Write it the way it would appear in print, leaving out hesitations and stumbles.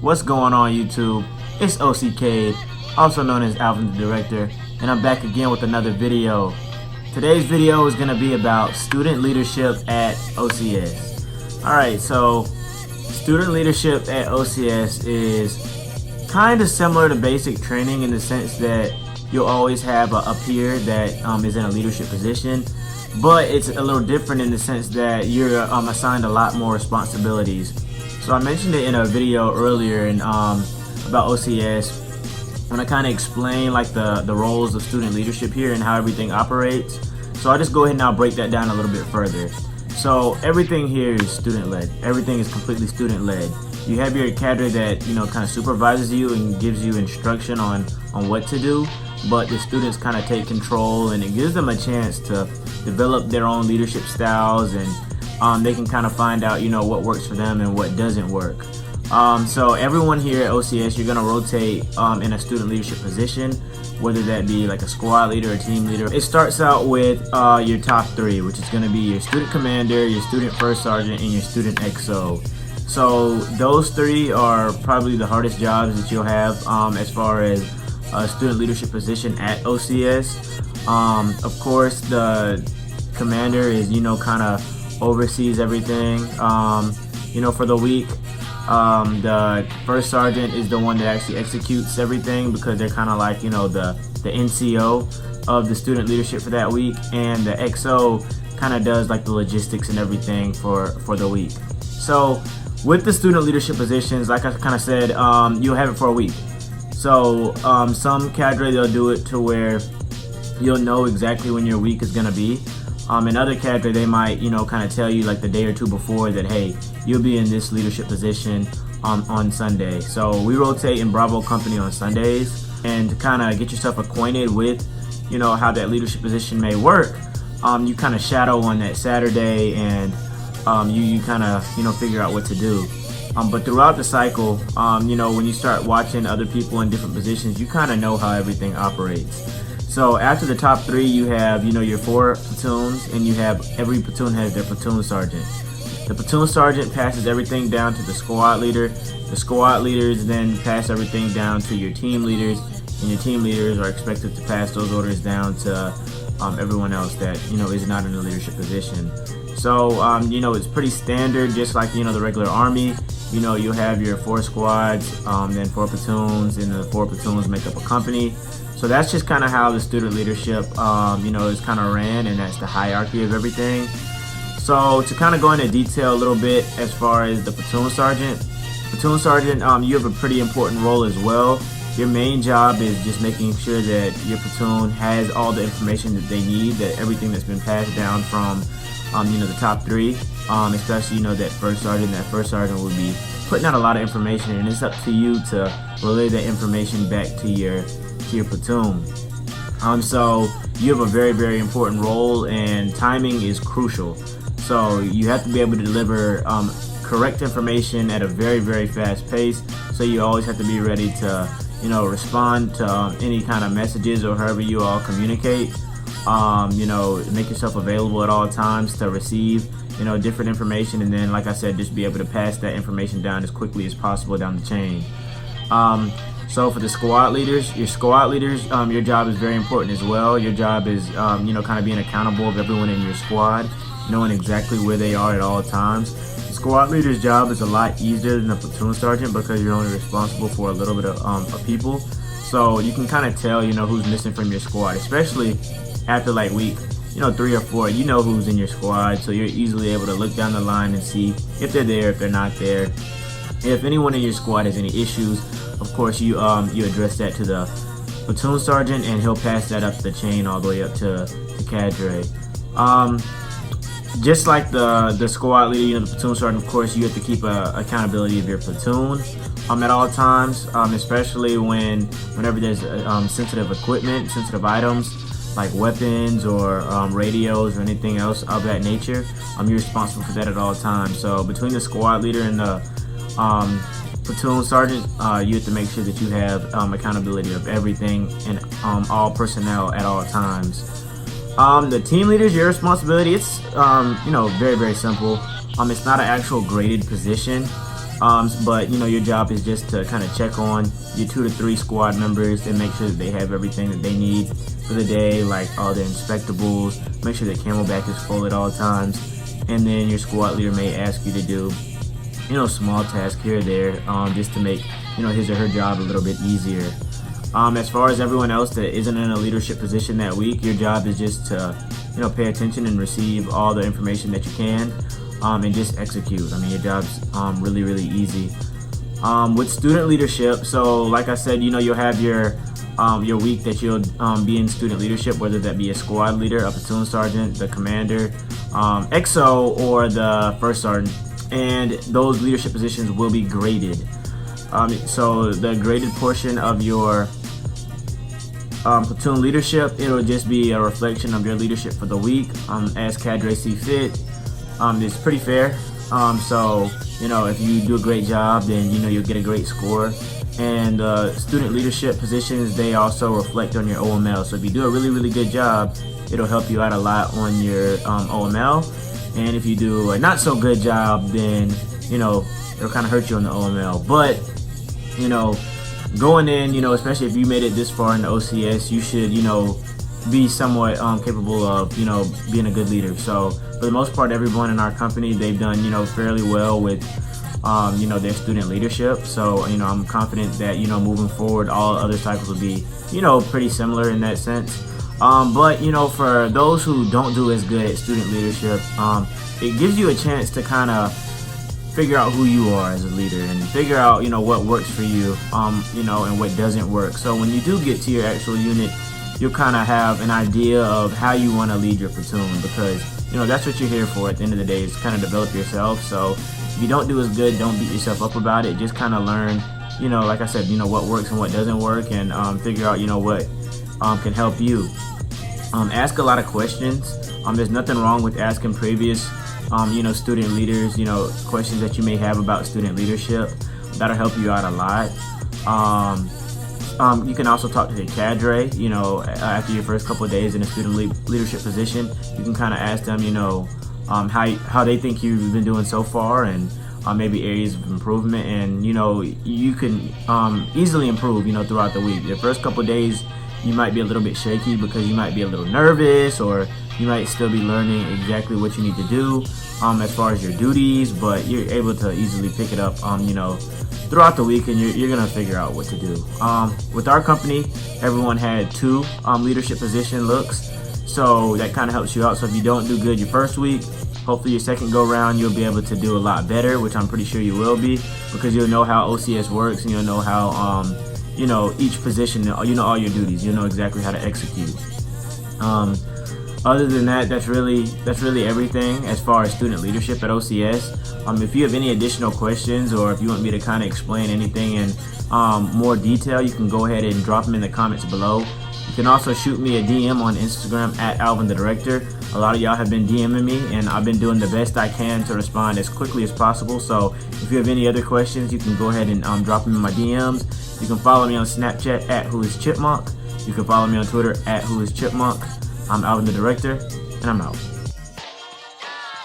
What's going on, YouTube? It's OCK, also known as Alvin the Director, and I'm back again with another video. Today's video is going to be about student leadership at OCS. Alright, so student leadership at OCS is kind of similar to basic training in the sense that you'll always have a peer that is in a leadership position, but it's a little different in the sense that you're assigned a lot more responsibilities. So I mentioned it in a video earlier about OCS when I kind of explained like the roles of student leadership here and how everything operates. So I'll just go ahead and I'll break that down a little bit further. So everything here is student led. Everything is completely student led. You have your cadre that kind of supervises you and gives you instruction on what to do, but the students kind of take control, and it gives them a chance to develop their own leadership styles, and they can kind of find out what works for them and what doesn't work. So everyone here at OCS, you're going to rotate in a student leadership position, whether that be like a squad leader or team leader. It starts out with your top three, which is going to be your student commander, your student first sergeant, and your student XO. So those three are probably the hardest jobs that you'll have as far as a student leadership position at OCS. Of course, the commander is kind of oversees everything for the week. The first sergeant is the one that actually executes everything, because they're kind of like the NCO of the student leadership for that week, and the XO kind of does like the logistics and everything for the week. So with the student leadership positions, like I kind of said, you'll have it for a week. So some cadre, they'll do it to where you'll know exactly when your week is going to be. In other cadre, they might kind of tell you like the day or two before that, hey, you'll be in this leadership position on Sunday. So we rotate in Bravo Company on Sundays, and to kind of get yourself acquainted with how that leadership position may work, you kind of shadow on that Saturday, and you kind of figure out what to do. But throughout the cycle, when you start watching other people in different positions, you kind of know how everything operates. So after the top three, you have your 4 platoons, and every platoon has their platoon sergeant. The platoon sergeant passes everything down to the squad leader. The squad leaders then pass everything down to your team leaders, and your team leaders are expected to pass those orders down to everyone else that is not in a leadership position. So it's pretty standard, just like the regular army. You'll have your 4 squads, then 4 platoons, and the 4 platoons make up a company. So that's just kind of how the student leadership is kind of ran, and that's the hierarchy of everything. So to kind of go into detail a little bit as far as the platoon sergeant, you have a pretty important role as well. Your main job is just making sure that your platoon has all the information that they need, that everything that's been passed down from the top three, especially that first sergeant will be putting out a lot of information, and it's up to you to relay that information back to your platoon. So you have a very, very important role, and timing is crucial. So you have to be able to deliver correct information at a very, very fast pace. So you always have to be ready to respond to any kind of messages, or however you all communicate. Make yourself available at all times to receive different information, and then, like I said, just be able to pass that information down as quickly as possible down the chain. So for the squad leaders, your job is very important as well. Your job is kind of being accountable of everyone in your squad, knowing exactly where they are at all times. The squad leader's job is a lot easier than the platoon sergeant, because you're only responsible for a little bit of people. So you can kind of tell who's missing from your squad, especially after like week 3 or 4. Who's in your squad, so you're easily able to look down the line and see if they're there, if they're not there. If anyone in your squad has any issues, of course you address that to the platoon sergeant, and he'll pass that up the chain all the way up to cadre. Just like the squad leader, the platoon sergeant, of course you have to keep accountability of your platoon at all times, especially whenever there's sensitive equipment, sensitive items like weapons or radios or anything else of that nature. You're responsible for that at all times. So between the squad leader and the platoon sergeant, you have to make sure that you have accountability of everything and all personnel at all times. The team leaders, your responsibility, it's very, very simple. It's not an actual graded position. But your job is just to kind of check on your 2 to 3 squad members and make sure that they have everything that they need for the day, like all their inspectables, make sure that camelback is full at all times, and then your squad leader may ask you to do small tasks here or there, just to make his or her job a little bit easier. As far as everyone else that isn't in a leadership position that week, your job is just to pay attention and receive all the information that you can, and just execute. I mean, your job's really, really easy. With student leadership, so like I said, you'll have your week that you'll be in student leadership, whether that be a squad leader, a platoon sergeant, the commander, XO, or the first sergeant, and those leadership positions will be graded. So the graded portion of your platoon leadership, it'll just be a reflection of your leadership for the week, as cadre see fit. It's pretty fair. So if you do a great job, then you'll get a great score. And student leadership positions, they also reflect on your OML. So if you do a really, really good job, it'll help you out a lot on your OML. And if you do a not so good job, then it'll kind of hurt you on the OML. But going in, especially if you made it this far in the OCS, you should be somewhat capable of being a good leader. So for the most part, everyone in our company, they've done fairly well with their student leadership. So I'm confident that moving forward, all other cycles will be pretty similar in that sense. But for those who don't do as good at student leadership, it gives you a chance to kind of figure out who you are as a leader and figure out what works for you, and what doesn't work. So when you do get to your actual unit, you'll kind of have an idea of how you want to lead your platoon, because that's what you're here for at the end of the day, is kind of develop yourself. So if you don't do as good, don't beat yourself up about it. Just kind of learn, like I said, what works and what doesn't work, and figure out what can help you. Ask a lot of questions. There's nothing wrong with asking previous student leaders questions that you may have about student leadership. That'll help you out a lot. You can also talk to the cadre, after your first couple of days in a student leadership position. You can kind of ask them, how they think you've been doing so far, and maybe areas of improvement. And you can easily improve throughout the week. The first couple of days you might be a little bit shaky because you might be a little nervous, or you might still be learning exactly what you need to do as far as your duties, but you're able to easily pick it up throughout the week, and you're gonna figure out what to do. With our company, everyone had 2 leadership position looks, so that kind of helps you out. So if you don't do good your first week, hopefully your second go round you'll be able to do a lot better, which I'm pretty sure you will be, because you'll know how OCS works, and you'll know how each position, all your duties, you'll know exactly how to execute. Other than that, that's really everything as far as student leadership at OCS. If you have any additional questions, or if you want me to kind of explain anything in more detail, you can go ahead and drop them in the comments below. You can also shoot me a DM on Instagram at Alvin the Director. A lot of y'all have been DMing me, and I've been doing the best I can to respond as quickly as possible. So if you have any other questions, you can go ahead and drop them in my DMs. You can follow me on Snapchat at whoischipmunk. You can follow me on Twitter at whoischipmunk. I'm Alvin the Director, and I'm out.